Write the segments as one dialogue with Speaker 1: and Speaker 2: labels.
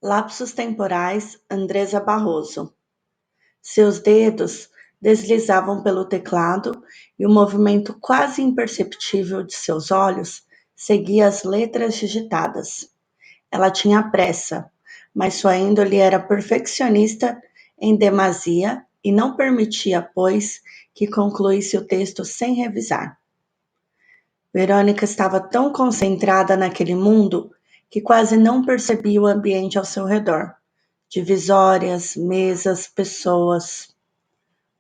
Speaker 1: Lapsos temporais, Andresa Barroso. Seus dedos deslizavam pelo teclado e o movimento quase imperceptível de seus olhos seguia as letras digitadas. Ela tinha pressa, mas sua índole era perfeccionista em demasia e não permitia, pois, que concluísse o texto sem revisar. Verônica estava tão concentrada naquele mundo que quase não percebia o ambiente ao seu redor. Divisórias, mesas, pessoas,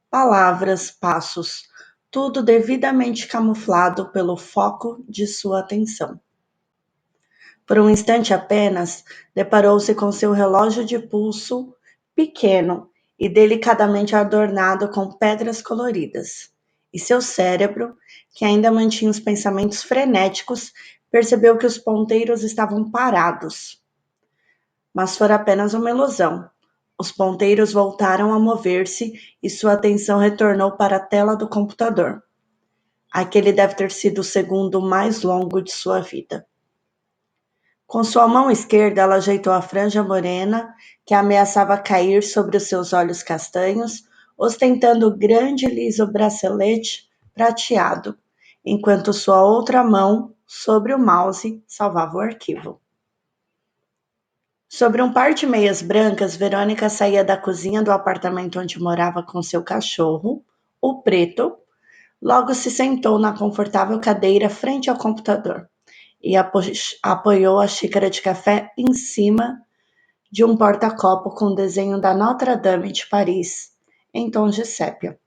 Speaker 1: palavras, passos, tudo devidamente camuflado pelo foco de sua atenção. Por um instante apenas, deparou-se com seu relógio de pulso pequeno e delicadamente adornado com pedras coloridas. E seu cérebro, que ainda mantinha os pensamentos frenéticos, percebeu que os ponteiros estavam parados. Mas fora apenas uma ilusão. Os ponteiros voltaram a mover-se e sua atenção retornou para a tela do computador. Aquele deve ter sido o segundo mais longo de sua vida. Com sua mão esquerda, ela ajeitou a franja morena que ameaçava cair sobre os seus olhos castanhos, ostentando o grande e liso bracelete prateado, enquanto sua outra mão, sobre o mouse, salvava o arquivo. Sobre um par de meias brancas, Verônica saía da cozinha do apartamento onde morava com seu cachorro, o Preto. Logo se sentou na confortável cadeira frente ao computador e apoiou a xícara de café em cima de um porta-copo com o desenho da Notre-Dame de Paris, em tons de sépia.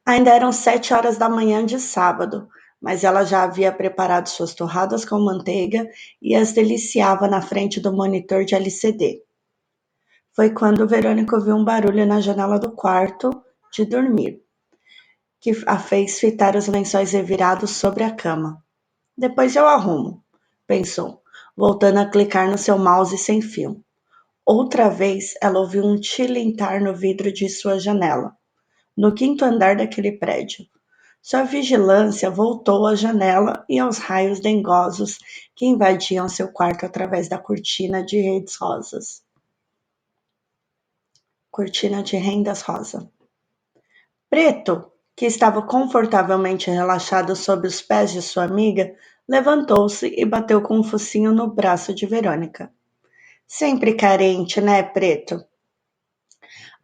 Speaker 1: Ainda eram 7 horas da manhã de sábado, mas ela já havia preparado suas torradas com manteiga e as deliciava na frente do monitor de LCD. Foi quando Verônica ouviu um barulho na janela do quarto de dormir, que a fez fitar os lençóis revirados sobre a cama. Depois eu arrumo, pensou, voltando a clicar no seu mouse sem fio. Outra vez ela ouviu um tilintar no vidro de sua janela, no quinto andar daquele prédio. Sua vigilância voltou à janela e aos raios dengosos que invadiam seu quarto através da cortina de redes rosas. Cortina de rendas rosa. Preto, que estava confortavelmente relaxado sob os pés de sua amiga, levantou-se e bateu com um focinho no braço de Verônica. Sempre carente, né, Preto?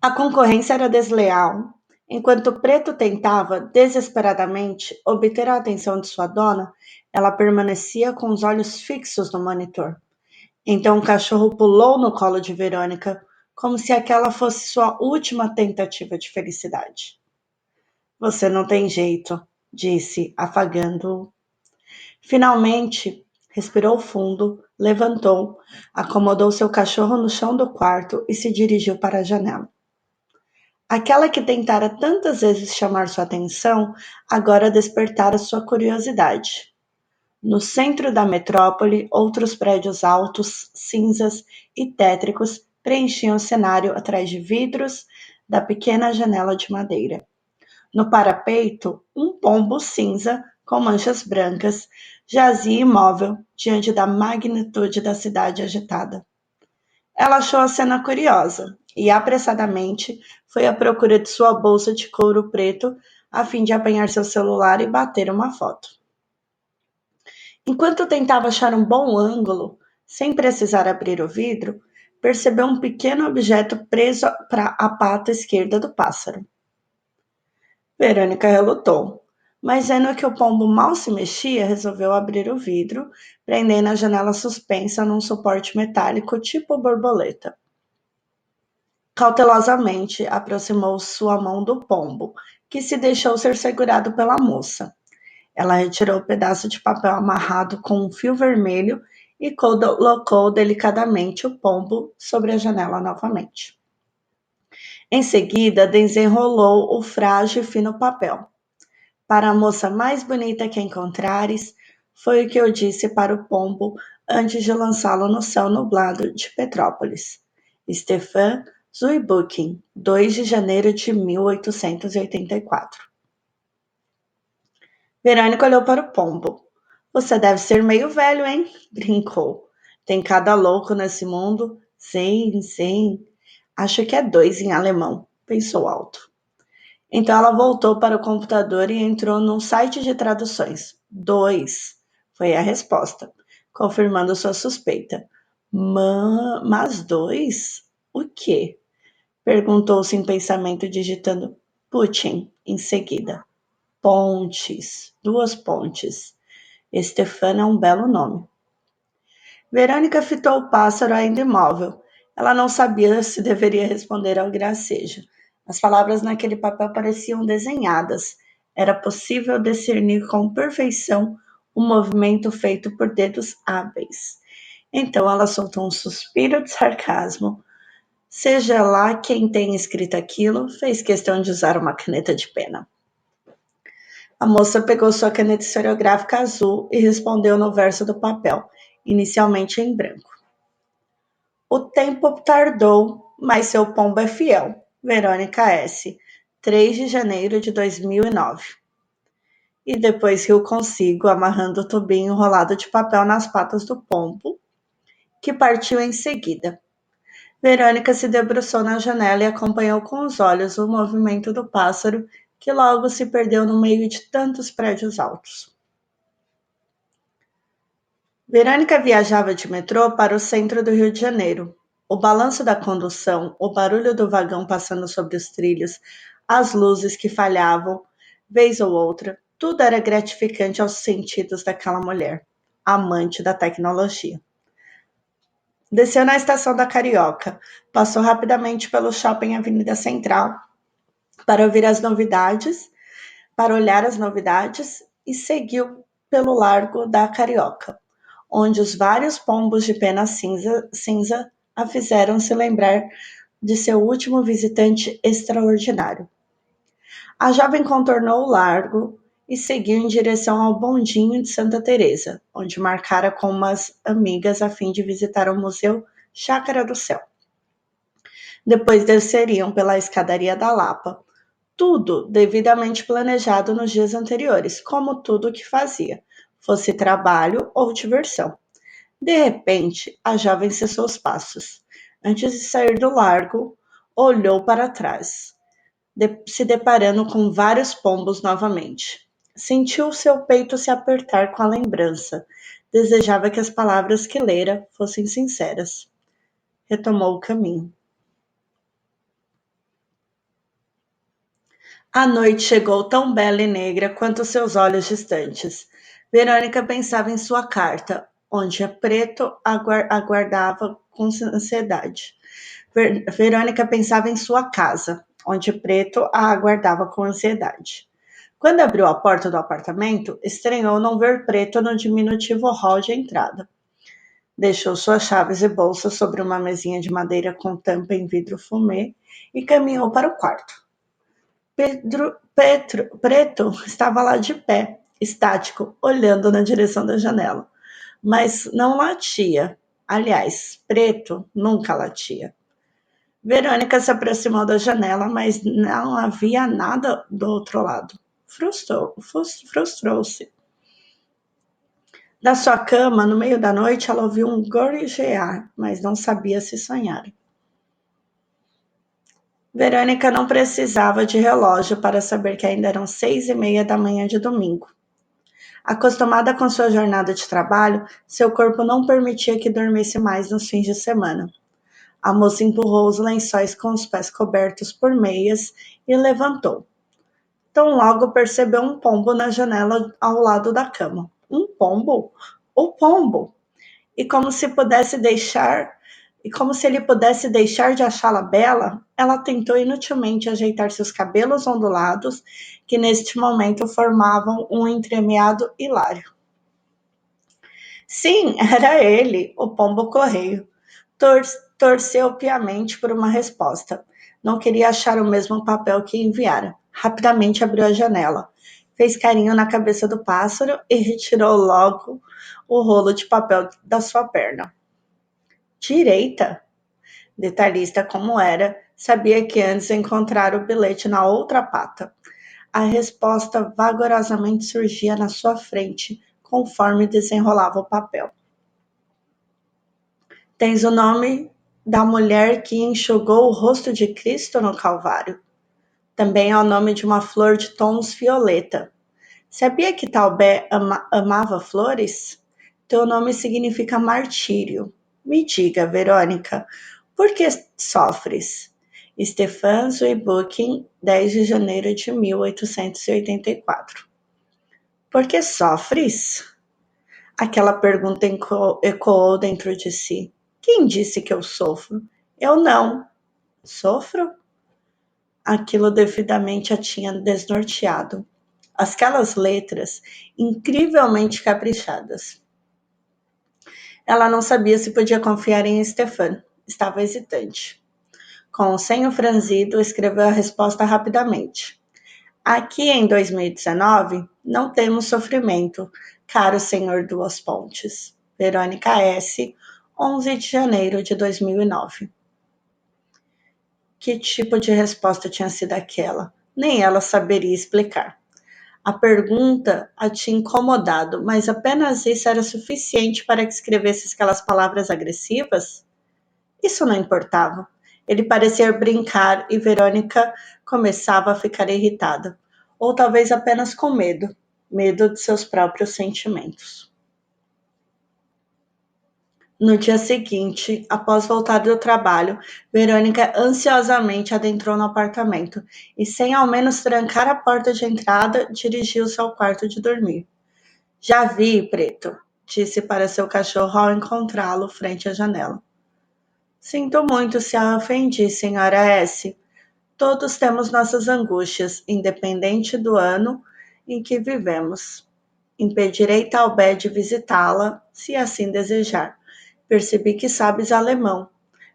Speaker 1: A concorrência era desleal. Enquanto Preto tentava, desesperadamente, obter a atenção de sua dona, ela permanecia com os olhos fixos no monitor. Então o cachorro pulou no colo de Verônica, como se aquela fosse sua última tentativa de felicidade. Você não tem jeito, disse, afagando-o. Finalmente, respirou fundo, levantou, acomodou seu cachorro no chão do quarto e se dirigiu para a janela. Aquela que tentara tantas vezes chamar sua atenção, agora despertara sua curiosidade. No centro da metrópole, outros prédios altos, cinzas e tétricos preenchiam o cenário atrás de vidros da pequena janela de madeira. No parapeito, um pombo cinza com manchas brancas jazia imóvel diante da magnitude da cidade agitada. Ela achou a cena curiosa e, apressadamente, foi à procura de sua bolsa de couro preto a fim de apanhar seu celular e bater uma foto. Enquanto tentava achar um bom ângulo, sem precisar abrir o vidro, percebeu um pequeno objeto preso à pata esquerda do pássaro. Verônica relutou, mas vendo que o pombo mal se mexia, resolveu abrir o vidro, prendendo a janela suspensa num suporte metálico tipo borboleta. Cautelosamente aproximou sua mão do pombo, que se deixou ser segurado pela moça. Ela retirou o pedaço de papel amarrado com um fio vermelho e colocou delicadamente o pombo sobre a janela novamente. Em seguida, desenrolou o frágil e fino papel. Para a moça mais bonita que encontrares, foi o que eu disse para o pombo antes de lançá-lo no céu nublado de Petrópolis. Stefan Zweibucking, 2 de janeiro de 1884. Verônica olhou para o pombo. Você deve ser meio velho, hein? Brincou, Tem cada louco nesse mundo. Sim, sim. Acho que é 2 em alemão, pensou alto. Então ela voltou para o computador e entrou num site de traduções. 2 foi a resposta, confirmando sua suspeita. Mas 2? O quê? Perguntou sem pensamento, digitando Putin em seguida. Pontes, 2 pontes. Estefana é um belo nome. Verônica fitou o pássaro ainda imóvel. Ela não sabia se deveria responder ao gracejo. As palavras naquele papel pareciam desenhadas. Era possível discernir com perfeição o movimento feito por dedos hábeis. Então ela soltou um suspiro de sarcasmo. Seja lá quem tenha escrito aquilo, fez questão de usar uma caneta de pena. A moça pegou sua caneta historiográfica azul e respondeu no verso do papel, inicialmente em branco. O tempo tardou, mas seu pombo é fiel. Verônica S. 3 de janeiro de 2009. E depois riu consigo, amarrando o tubinho enrolado de papel nas patas do pombo, que partiu em seguida. Verônica se debruçou na janela e acompanhou com os olhos o movimento do pássaro, que logo se perdeu no meio de tantos prédios altos. Verônica viajava de metrô para o centro do Rio de Janeiro. O balanço da condução, o barulho do vagão passando sobre os trilhos, as luzes que falhavam, vez ou outra, tudo era gratificante aos sentidos daquela mulher, amante da tecnologia. Desceu na estação da Carioca, passou rapidamente pelo shopping Avenida Central para ouvir as novidades, para olhar as novidades e seguiu pelo Largo da Carioca, onde os vários pombos de pena cinza a fizeram se lembrar de seu último visitante extraordinário. A jovem contornou o largo e seguiu em direção ao bondinho de Santa Teresa, onde marcara com umas amigas a fim de visitar o Museu Chácara do Céu. Depois desceriam pela escadaria da Lapa, tudo devidamente planejado nos dias anteriores, como tudo o que fazia, fosse trabalho ou diversão. De repente, a jovem cessou os passos. Antes de sair do largo, olhou para trás, se deparando com vários pombos novamente. Sentiu seu peito se apertar com a lembrança. Desejava que as palavras que lera fossem sinceras. Retomou o caminho. A noite chegou tão bela e negra quanto seus olhos distantes. Verônica pensava em sua carta, onde a Preto aguardava com ansiedade. Verônica pensava em sua casa, onde Preto a aguardava com ansiedade. Quando abriu a porta do apartamento, estranhou não ver Preto no diminutivo hall de entrada. Deixou suas chaves e bolsas sobre uma mesinha de madeira com tampa em vidro fumê e caminhou para o quarto. Preto estava lá de pé, estático, olhando na direção da janela. Mas não latia. Aliás, Preto nunca latia. Verônica se aproximou da janela, mas não havia nada do outro lado. Frustrou-se. Da sua cama, no meio da noite, ela ouviu um gorjear, mas não sabia se sonhara. Verônica não precisava de relógio para saber que ainda eram 6:30 da manhã de domingo. Acostumada com sua jornada de trabalho, seu corpo não permitia que dormisse mais nos fins de semana. A moça empurrou os lençóis com os pés cobertos por meias e levantou. Tão logo percebeu um pombo na janela ao lado da cama. Um pombo? O pombo! E como se ele pudesse deixar de achá-la bela, ela tentou inutilmente ajeitar seus cabelos ondulados, que neste momento formavam um entremeado hilário. Sim, era ele, o pombo-correio. Torceu piamente por uma resposta. Não queria achar o mesmo papel que enviara. Rapidamente abriu a janela. Fez carinho na cabeça do pássaro e retirou logo o rolo de papel da sua perna. Direita? Detalhista como era, sabia que antes encontrara o bilhete na outra pata. A resposta vagarosamente surgia na sua frente, conforme desenrolava o papel. Tens o nome da mulher que enxugou o rosto de Cristo no Calvário. Também é o nome de uma flor de tons violeta. Sabia que Taubé amava flores? Teu nome significa martírio. Me diga, Verônica, por que sofres? Stefan Zweibucken, 10 de janeiro de 1884. Por que sofres? Aquela pergunta ecoou dentro de si. Quem disse que eu sofro? Eu não. Sofro? Aquilo devidamente a tinha desnorteado. Aquelas letras incrivelmente caprichadas. Ela não sabia se podia confiar em Stefan. Estava hesitante. Com o senho franzido, escreveu a resposta rapidamente. Aqui em 2019, não temos sofrimento, caro senhor Duas Pontes. Verônica S., 11 de janeiro de 2009. Que tipo de resposta tinha sido aquela? Nem ela saberia explicar. A pergunta a tinha incomodado, mas apenas isso era suficiente para que escrevesse aquelas palavras agressivas? Isso não importava. Ele parecia brincar e Verônica começava a ficar irritada. Ou talvez apenas com medo. Medo de seus próprios sentimentos. No dia seguinte, após voltar do trabalho, Verônica ansiosamente adentrou no apartamento e, sem ao menos trancar a porta de entrada, dirigiu-se ao quarto de dormir. Já vi, Preto, disse para seu cachorro ao encontrá-lo frente à janela. Sinto muito se a ofendi, senhora S. Todos temos nossas angústias, independente do ano em que vivemos. Impedirei Taubé de visitá-la, se assim desejar. Percebi que sabes alemão.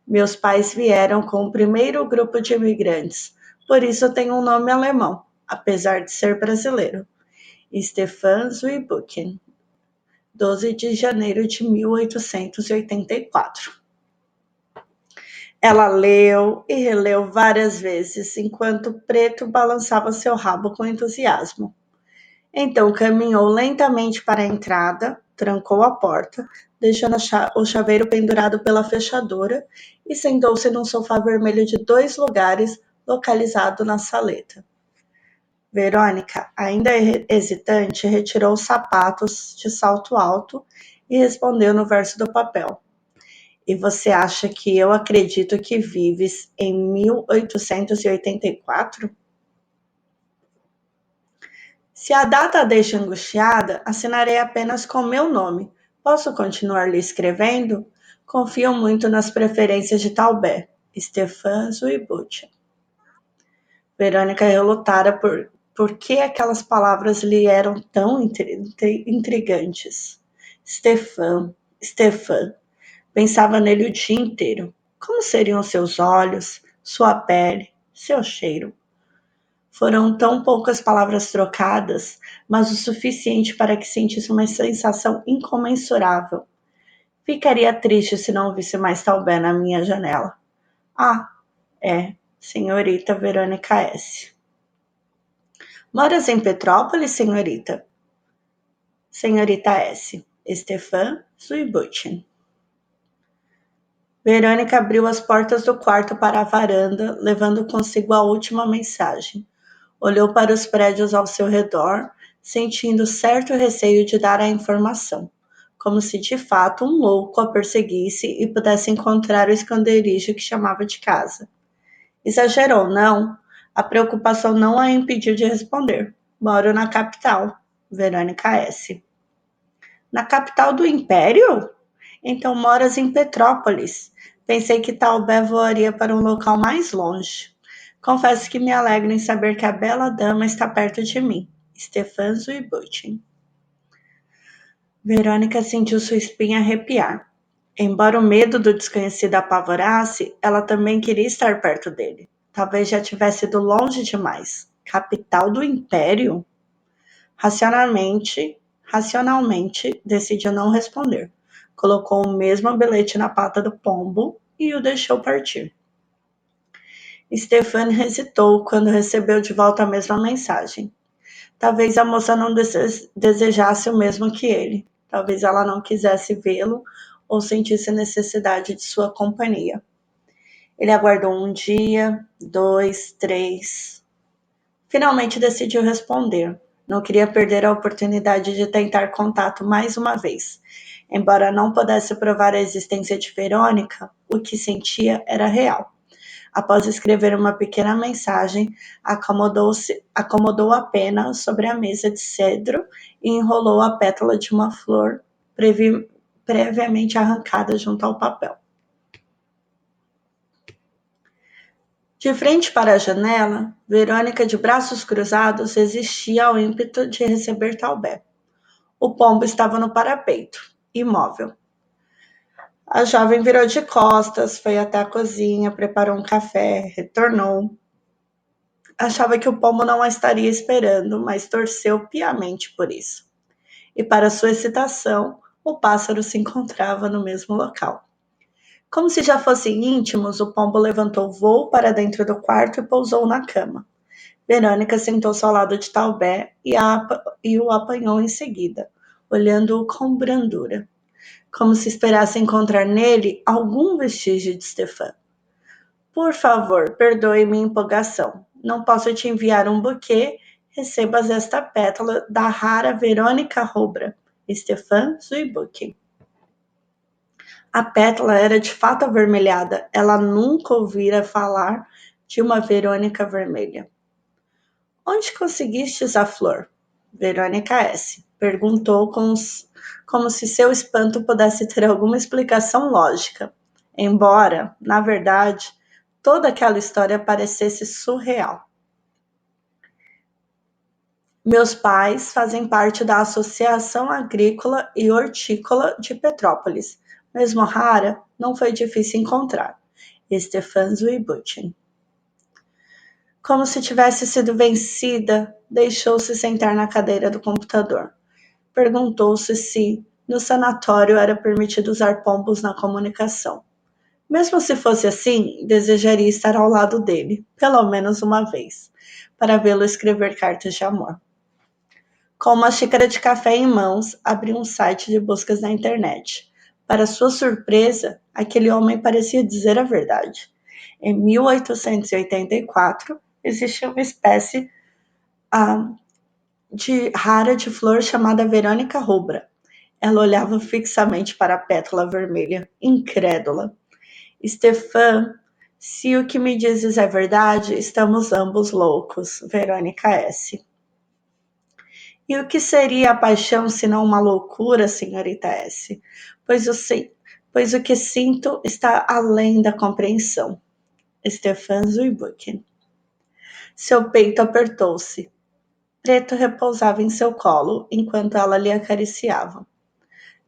Speaker 1: Meus pais vieram com o primeiro grupo de imigrantes, por isso tenho um nome alemão, apesar de ser brasileiro. Stefan Zweibucken, 12 de janeiro de 1884. Ela leu e releu várias vezes, enquanto o Preto balançava seu rabo com entusiasmo. Então caminhou lentamente para a entrada, trancou a porta, deixando o chaveiro pendurado pela fechadura e sentou-se num sofá vermelho de 2 lugares, localizado na saleta. Verônica, ainda hesitante, retirou os sapatos de salto alto e respondeu no verso do papel. E você acha que eu acredito que vives em 1884? Se a data a deixa angustiada, assinarei apenas com meu nome. Posso continuar lhe escrevendo? Confio muito nas preferências de Taubé. Stefan Zweibucken. Verônica relutara por que aquelas palavras lhe eram tão intrigantes. Stefan. Pensava nele o dia inteiro. Como seriam seus olhos, sua pele, seu cheiro? Foram tão poucas palavras trocadas, mas o suficiente para que sentisse uma sensação incomensurável. Ficaria triste se não visse mais Taubé na minha janela. Ah, senhorita Verônica S. Moras em Petrópolis, senhorita? Senhorita S. Stefan Zweibucken. Verônica abriu as portas do quarto para a varanda, levando consigo a última mensagem. Olhou para os prédios ao seu redor, sentindo certo receio de dar a informação, como se de fato um louco a perseguisse e pudesse encontrar o esconderijo que chamava de casa. Exagerou, não? A preocupação não a impediu de responder. Moro na capital, Verônica S. Na capital do Império? Então moras em Petrópolis. Pensei que Taubé voaria para um local mais longe. Confesso que me alegro em saber que a bela dama está perto de mim. Stefan Zweibucken. Verônica sentiu sua espinha arrepiar. Embora o medo do desconhecido a apavorasse, ela também queria estar perto dele. Talvez já tivesse ido longe demais. Capital do Império? Racionalmente, decidiu não responder. Colocou o mesmo bilhete na pata do pombo e o deixou partir. Stefan hesitou quando recebeu de volta a mesma mensagem. Talvez a moça não desejasse o mesmo que ele. Talvez ela não quisesse vê-lo ou sentisse necessidade de sua companhia. Ele aguardou um dia, dois, três. Finalmente decidiu responder. Não queria perder a oportunidade de tentar contato mais uma vez. Embora não pudesse provar a existência de Verônica, o que sentia era real. Após escrever uma pequena mensagem, acomodou a pena sobre a mesa de cedro e enrolou a pétala de uma flor previamente arrancada junto ao papel. De frente para a janela, Verônica, de braços cruzados, resistia ao ímpeto de receber Taubé. O pombo estava no parapeito, imóvel. A jovem virou de costas, foi até a cozinha, preparou um café, retornou. Achava que o pombo não a estaria esperando, mas torceu piamente por isso. E para sua excitação, o pássaro se encontrava no mesmo local. Como se já fossem íntimos, o pombo levantou voo para dentro do quarto e pousou na cama. Verônica sentou-se ao lado de Taubé e o apanhou em seguida, olhando-o com brandura, como se esperasse encontrar nele algum vestígio de Stefan. Por favor, perdoe minha empolgação. Não posso te enviar um buquê. Recebas esta pétala da rara Verônica Robra, Stefan Zuybuck. A pétala era de fato avermelhada. Ela nunca ouvira falar de uma Verônica vermelha. Onde conseguistes a flor? Verônica S. perguntou como se seu espanto pudesse ter alguma explicação lógica, embora, na verdade, toda aquela história parecesse surreal. Meus pais fazem parte da Associação Agrícola e Hortícola de Petrópolis. Mesmo rara, não foi difícil encontrar. Stefan Zuybuck. Como se tivesse sido vencida, deixou-se sentar na cadeira do computador. Perguntou-se se, no sanatório, era permitido usar pombos na comunicação. Mesmo se fosse assim, desejaria estar ao lado dele, pelo menos uma vez, para vê-lo escrever cartas de amor. Com uma xícara de café em mãos, abriu um site de buscas na internet. Para sua surpresa, aquele homem parecia dizer a verdade. Em 1884, existia uma espécie rara de flor chamada Verônica rubra. Ela olhava fixamente para a pétala vermelha, incrédula. Stefan, se o que me dizes é verdade, estamos ambos loucos. Verônica S. E o que seria a paixão senão uma loucura, senhorita S? Pois o que sinto está além da compreensão. Stefan Zuybuck. Seu peito apertou-se. Preto repousava em seu colo, enquanto ela lhe acariciava.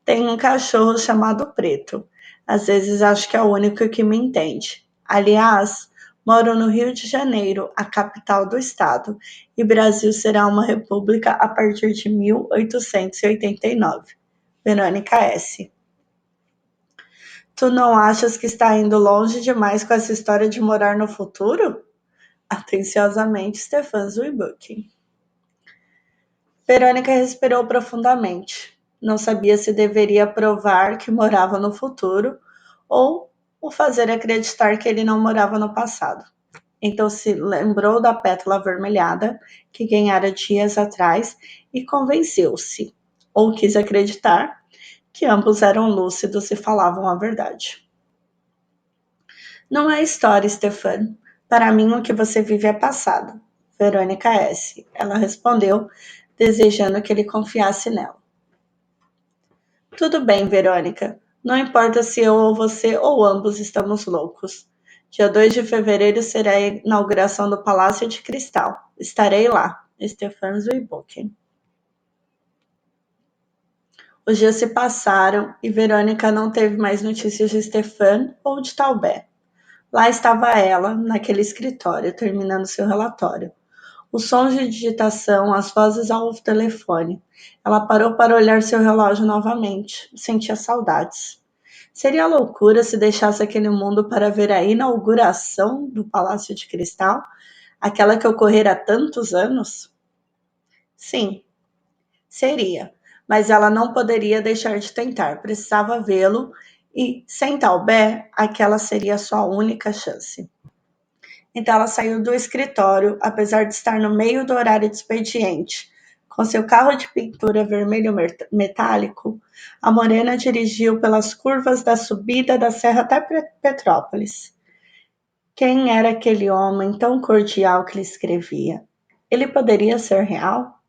Speaker 1: Tenho um cachorro chamado Preto. Às vezes acho que é o único que me entende. Aliás, moro no Rio de Janeiro, a capital do estado, e Brasil será uma república a partir de 1889. Verônica S. Tu não achas que está indo longe demais com essa história de morar no futuro? Atenciosamente, Stefan Zuybuck. Verônica respirou profundamente. Não sabia se deveria provar que morava no futuro ou o fazer acreditar que ele não morava no passado. Então se lembrou da pétala avermelhada que ganhara dias atrás e convenceu-se, ou quis acreditar, que ambos eram lúcidos e falavam a verdade. Não é história, Stefan. Para mim, o que você vive é passado. Verônica S. Ela respondeu, desejando que ele confiasse nela. Tudo bem, Verônica. Não importa se eu ou você ou ambos estamos loucos. Dia 2 de fevereiro será a inauguração do Palácio de Cristal. Estarei lá. Stefan Zuybuck. Os dias se passaram e Verônica não teve mais notícias de Stefan ou de Taubé. Lá estava ela, naquele escritório, terminando seu relatório. Os sons de digitação, as vozes ao telefone. Ela parou para olhar seu relógio novamente. Sentia saudades. Seria loucura se deixasse aquele mundo para ver a inauguração do Palácio de Cristal, aquela que ocorrera há tantos anos? Sim, seria. mas ela não poderia deixar de tentar, precisava vê-lo e, sem Taubé, aquela seria a sua única chance. Então ela saiu do escritório, apesar de estar no meio do horário de expediente. Com seu carro de pintura vermelho metálico, a morena dirigiu pelas curvas da subida da serra até Petrópolis. Quem era aquele homem tão cordial que lhe escrevia? Ele poderia ser real?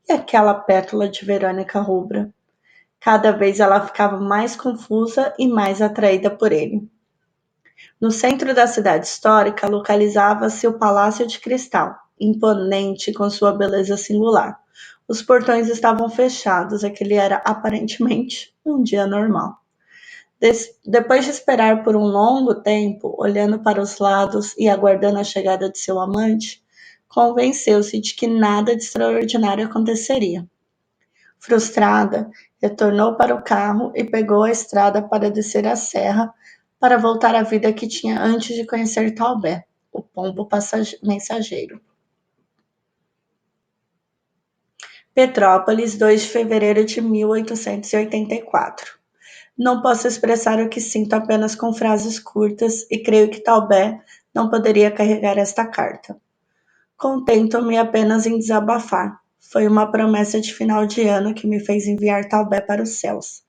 Speaker 1: E aquela pétala de Verônica rubra? Cada vez ela ficava mais confusa e mais atraída por ele. No centro da cidade histórica localizava-se o Palácio de Cristal, imponente com sua beleza singular. Os portões estavam fechados, aquele era aparentemente um dia normal. Depois de esperar por um longo tempo, olhando para os lados e aguardando a chegada de seu amante, convenceu-se de que nada de extraordinário aconteceria. Frustrada, retornou para o carro e pegou a estrada para descer a serra para voltar à vida que tinha antes de conhecer Taubé, o pombo mensageiro. Petrópolis, 2 de fevereiro de 1884. Não posso expressar o que sinto apenas com frases curtas e creio que Taubé não poderia carregar esta carta. Contento-me apenas em desabafar. Foi uma promessa de final de ano que me fez enviar Taubé para os céus.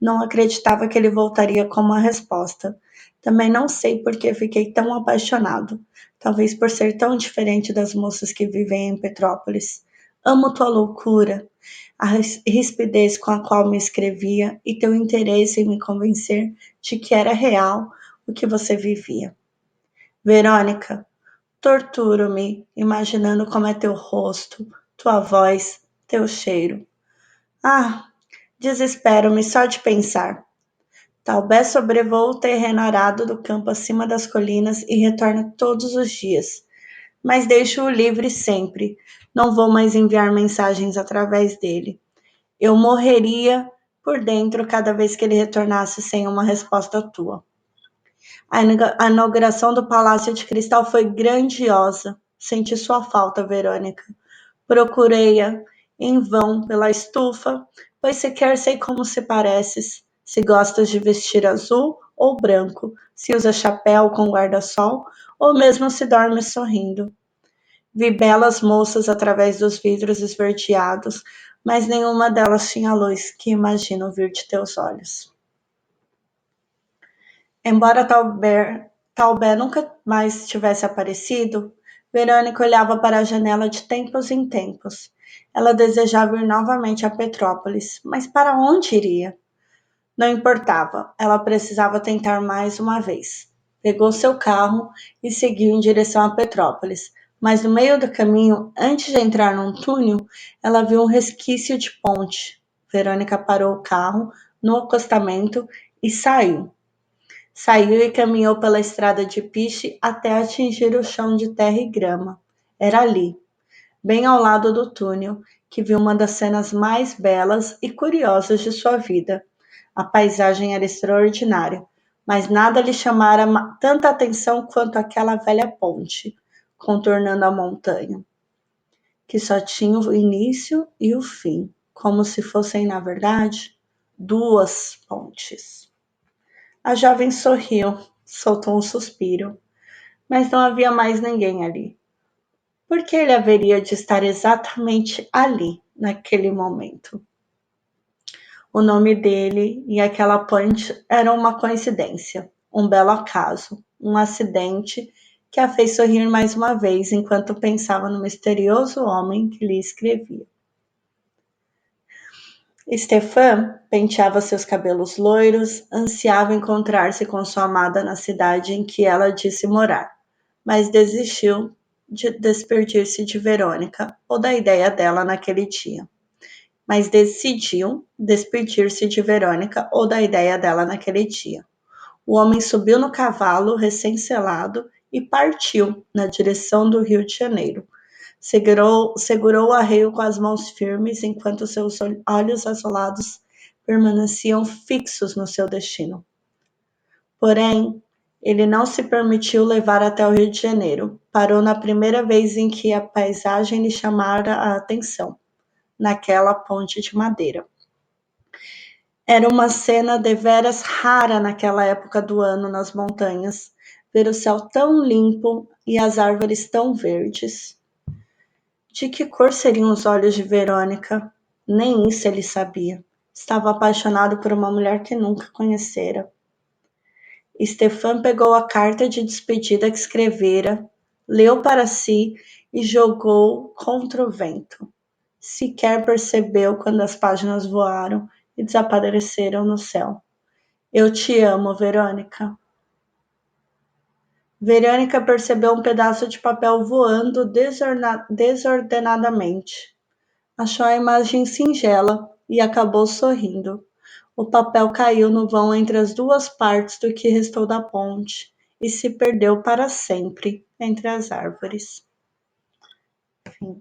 Speaker 1: Não acreditava que ele voltaria com uma resposta. Também não sei por que fiquei tão apaixonado. Talvez por ser tão diferente das moças que vivem em Petrópolis. Amo tua loucura, a rispidez com a qual me escrevia e teu interesse em me convencer de que era real o que você vivia. Verônica, torturo-me imaginando como é teu rosto, tua voz, teu cheiro. Ah, desespero-me só de pensar. Taubé sobrevoa o terreno arado do campo acima das colinas e retorna todos os dias. Mas deixo-o livre sempre. Não vou mais enviar mensagens através dele. Eu morreria por dentro cada vez que ele retornasse sem uma resposta tua. A inauguração do Palácio de Cristal foi grandiosa. Senti sua falta, Verônica. Procurei-a em vão pela estufa, pois sequer sei como se pareces, se gostas de vestir azul ou branco, se usa chapéu com guarda-sol ou mesmo se dorme sorrindo. Vi belas moças através dos vidros esverdeados, mas nenhuma delas tinha a luz que imagino vir de teus olhos. Embora Taubé nunca mais tivesse aparecido, Verônica olhava para a janela de tempos em tempos. Ela desejava ir novamente a Petrópolis, mas para onde iria? Não importava, ela precisava tentar mais uma vez. Pegou seu carro e seguiu em direção a Petrópolis, mas no meio do caminho, antes de entrar num túnel, ela viu um resquício de ponte. Verônica parou o carro no acostamento e saiu. Saiu e caminhou pela estrada de piche até atingir o chão de terra e grama. Era ali, bem ao lado do túnel, que viu uma das cenas mais belas e curiosas de sua vida. A paisagem era extraordinária, mas nada lhe chamara tanta atenção quanto aquela velha ponte, contornando a montanha, que só tinha o início e o fim, como se fossem, na verdade, duas pontes. A jovem sorriu, soltou um suspiro, mas não havia mais ninguém ali. Por que ele haveria de estar exatamente ali, naquele momento? O nome dele e aquela ponte eram uma coincidência, um belo acaso, um acidente que a fez sorrir mais uma vez enquanto pensava no misterioso homem que lhe escrevia. Stefan penteava seus cabelos loiros, ansiava encontrar-se com sua amada na cidade em que ela disse morar, mas desistiu de despedir-se de Verônica ou da ideia dela naquele dia. Mas decidiu despedir-se de Verônica ou da ideia dela naquele dia. O homem subiu no cavalo recém-selado e partiu na direção do Rio de Janeiro. Segurou o arreio com as mãos firmes enquanto seus olhos azulados permaneciam fixos no seu destino. Porém, ele não se permitiu levar até o Rio de Janeiro. Parou na primeira vez em que a paisagem lhe chamara a atenção, naquela ponte de madeira. Era uma cena deveras rara naquela época do ano nas montanhas, ver o céu tão limpo e as árvores tão verdes. De que cor seriam os olhos de Verônica? Nem isso ele sabia. Estava apaixonado por uma mulher que nunca conhecera. Stefan pegou a carta de despedida que escrevera, leu para si e jogou contra o vento. Sequer percebeu quando as páginas voaram e desapareceram no céu. Eu te amo, Verônica. Verônica percebeu um pedaço de papel voando desordenadamente. Achou a imagem singela e acabou sorrindo. O papel caiu no vão entre as duas partes do que restou da ponte e se perdeu para sempre entre as árvores. Fim.